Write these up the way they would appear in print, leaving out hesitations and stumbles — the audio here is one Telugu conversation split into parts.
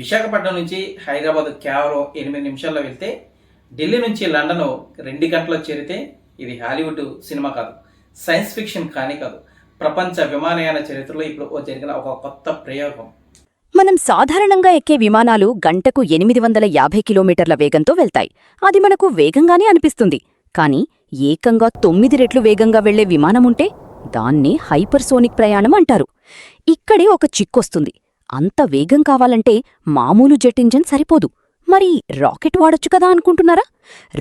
విశాఖపట్నం నుంచి హైదరాబాద్ కేవలం 8 నిమిషాల్లో వెళ్తే, ఢిల్లీ నుంచి లండన్ 2 గంటల్లో చేరితే ఇది హాలీవుడ్ సినిమా కాదు, సైన్స్ ఫిక్షన్ కానీ కాదు, ప్రపంచ విమానయాన చరిత్రలో ఇప్పుడు జరిగిన ఒక కొత్త ప్రయోగం. మనం సాధారణంగా ఎక్కే విమానాలు గంటకు 850 కిలోమీటర్ల వేగంతో వెళ్తాయి. అది మనకు వేగంగానే అనిపిస్తుంది. కానీ ఏకంగా 9 రెట్లు వేగంగా వెళ్లే విమానముంటే దాన్నే హైపర్సోనిక్ ప్రయాణం అంటారు. ఇక్కడే ఒక చిక్కొస్తుంది. అంత వేగం కావాలంటే మామూలు జెట్ ఇంజన్ సరిపోదు. మరి రాకెట్ వాడొచ్చు కదా అనుకుంటున్నారా?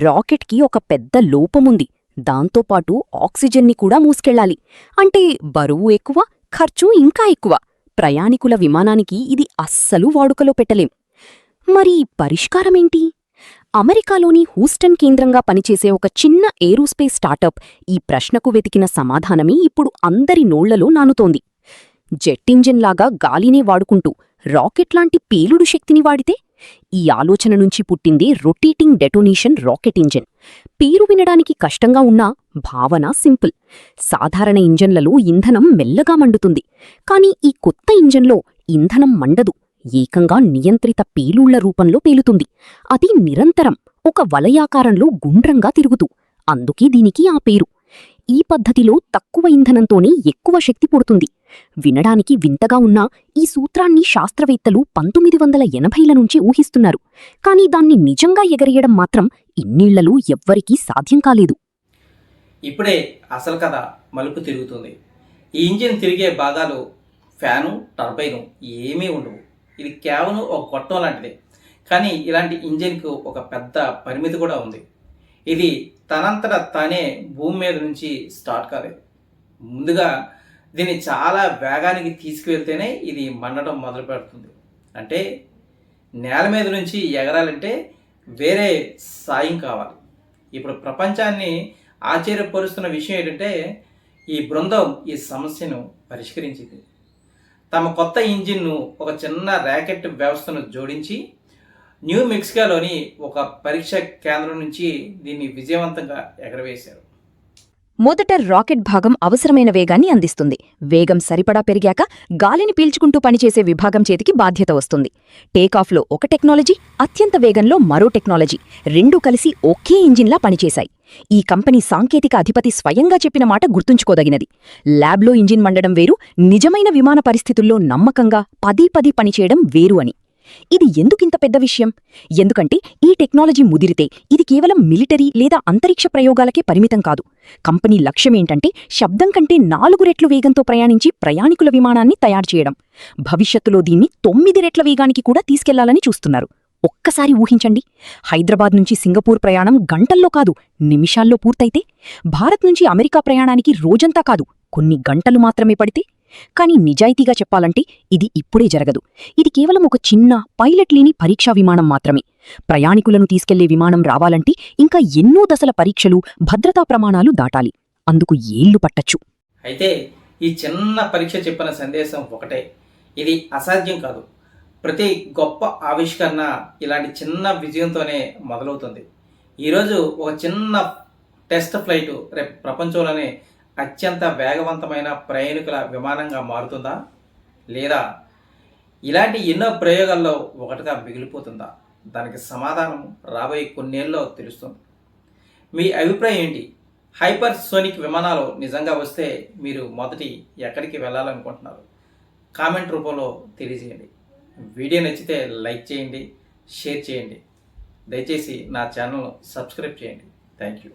రాకెట్కి ఒక పెద్ద లోపముంది. దాంతోపాటు ఆక్సిజన్ని కూడా మూసుకెళ్లాలి. అంటే బరువు ఎక్కువ, ఖర్చు ఇంకా ఎక్కువ. ప్రయాణికుల విమానానికి ఇది అస్సలు వాడుకలో పెట్టలేం. మరి పరిష్కారమేంటి? అమెరికాలోని హూస్టన్ కేంద్రంగా పనిచేసే ఒక చిన్న ఏరోస్పేస్ స్టార్టప్ ఈ ప్రశ్నకు వెతికిన సమాధానమే ఇప్పుడు అందరి నోళ్లలో నానుతోంది. జెట్ ఇంజిన్లాగా గాలినే వాడుకుంటూ రాకెట్లాంటి పేలుడు శక్తిని వాడితే? ఈ ఆలోచన నుంచి పుట్టింది రొటేటింగ్ డెటోనేషన్ రాకెట్ ఇంజిన్. పేరు వినడానికి కష్టంగా ఉన్నా భావన సింపుల్. సాధారణ ఇంజన్లలో ఇంధనం మెల్లగా మండుతుంది. కాని ఈ కొత్త ఇంజన్లో ఇంధనం మండదు. ఏకంగా నియంత్రిత పేలుళ్ల రూపంలో పేలుతుంది. అది నిరంతరం ఒక వలయాకారంలో గుండ్రంగా తిరుగుతూ. అందుకే దీనికి ఆ పేరు. ఈ పద్ధతిలో తక్కువ ఇంధనంతోనే ఎక్కువ శక్తి పుడుతుంది. వినడానికి వింతగా ఉన్నా ఈ సూత్రాన్ని శాస్త్రవేత్తలు 1980ల నుంచి ఊహిస్తున్నారు. కానీ దాన్ని నిజంగా ఎగరేయడం మాత్రం ఇన్నేళ్లలో ఎవ్వరికీ సాధ్యం కాలేదు. ఇప్పుడే అసలు కథ మలుపు తిరుగుతుంది. ఈ ఇంజిన్ తిరిగే భాగాలు ఫ్యాను, టర్బైను ఏమీ ఉండవు. ఇది కేవలం ఒక గొట్టం లాంటిదే. కానీ ఇలాంటి ఇంజిన్కు ఒక పెద్ద పరిమితి కూడా ఉంది. ఇది తనంతట తానే భూమి మీద నుంచి స్టార్ట్ కాలేదు. ముందుగా దీన్ని చాలా వేగానికి తీసుకువెళ్తేనే ఇది మండటం మొదలు పెడుతుంది. అంటే నేల మీద నుంచి ఎగరాలంటే వేరే సాయం కావాలి. ఇప్పుడు ప్రపంచాన్ని ఆశ్చర్యపరుస్తున్న విషయం ఏంటంటే, ఈ బృందం ఈ సమస్యను పరిష్కరించింది. తమ కొత్త ఇంజిన్ను ఒక చిన్న ర్యాకెట్ వ్యవస్థను జోడించి న్యూ మెక్సికోలోని ఒక పరీక్ష కేంద్రం నుంచి దీన్ని విజయవంతంగా ఎగరవేశారు. మొదట రాకెట్ భాగం అవసరమైన వేగాన్ని అందిస్తుంది. వేగం సరిపడా పెరిగాక గాలిని పీల్చుకుంటూ పనిచేసే విభాగం చేతికి బాధ్యత వస్తుంది. టేకాఫ్లో ఒక టెక్నాలజీ, అత్యంత వేగంలో మరో టెక్నాలజీ, రెండూ కలిసి ఒకే ఇంజిన్లా పనిచేశాయి. ఈ కంపెనీ సాంకేతిక అధిపతి స్వయంగా చెప్పిన మాట గుర్తుంచుకోదగినది. ల్యాబ్లో ఇంజిన్ మండడం వేరు, నిజమైన విమాన పరిస్థితుల్లో నమ్మకంగా పదే పనిచేయడం వేరు అని. ఇది ఎందుకింత పెద్ద విషయం? ఎందుకంటే ఈ టెక్నాలజీ ముదిరితే ఇది కేవలం మిలిటరీ లేదా అంతరిక్ష ప్రయోగాలకే పరిమితం కాదు. కంపెనీ లక్ష్యమేంటంటే శబ్దం కంటే 4 రెట్లు వేగంతో ప్రయాణించి ప్రయాణికుల విమానాన్ని తయారు చేయడం. భవిష్యత్తులో దీన్ని 9 రెట్ల వేగానికి కూడా తీసుకెళ్లాలని చూస్తున్నారు. ఒక్కసారి ఊహించండి. హైదరాబాద్ నుంచి సింగపూర్ ప్రయాణం గంటల్లో కాదు, నిమిషాల్లో పూర్తయితే, భారత్ నుంచి అమెరికా ప్రయాణానికి రోజంతా కాదు, కొన్ని గంటలు మాత్రమే పడితే. కాని నిజాయితీగా చెప్పాలంటే ఇది ఇప్పుడే జరగదు. ఇది కేవలం ఒక చిన్న పైలట్ లేని పరీక్షా విమానం మాత్రమే. ప్రయాణికులను తీసుకెళ్లే విమానం రావాలంటే ఇంకా ఎన్నో దశల పరీక్షలు, భద్రతా ప్రమాణాలు దాటాలి. అందుకు ఏళ్లు పట్టచ్చు. అయితే ఈ చిన్న పరీక్ష చెప్పిన సందేశం ఒకటే: ఇది అసాధ్యం కాదు. ప్రతి గొప్ప ఆవిష్కరణ ఇలాంటి చిన్న విజయంతోనే మొదలవుతుంది. ఈరోజు ఒక చిన్న టెస్ట్ ఫ్లైట్ రేపు ప్రపంచంలోనే అత్యంత వేగవంతమైన ప్రయాణికుల విమానంగా మారుతుందా? లేదా ఇలాంటి ఎన్నో ప్రయోగాల్లో ఒకటిగా మిగిలిపోతుందా? దానికి సమాధానం రాబోయే కొన్నేళ్ళలో తెలుస్తుంది. మీ అభిప్రాయం ఏంటి? హైపర్ సోనిక్ విమానాలు నిజంగా వస్తే మీరు మొదటి ఎక్కడికి వెళ్ళాలనుకుంటున్నారు? కామెంట్ రూపంలో తెలియజేయండి. వీడియో నచ్చితే లైక్ చేయండి, షేర్ చేయండి. దయచేసి నా ఛానల్ను సబ్స్క్రైబ్ చేయండి. Thank you.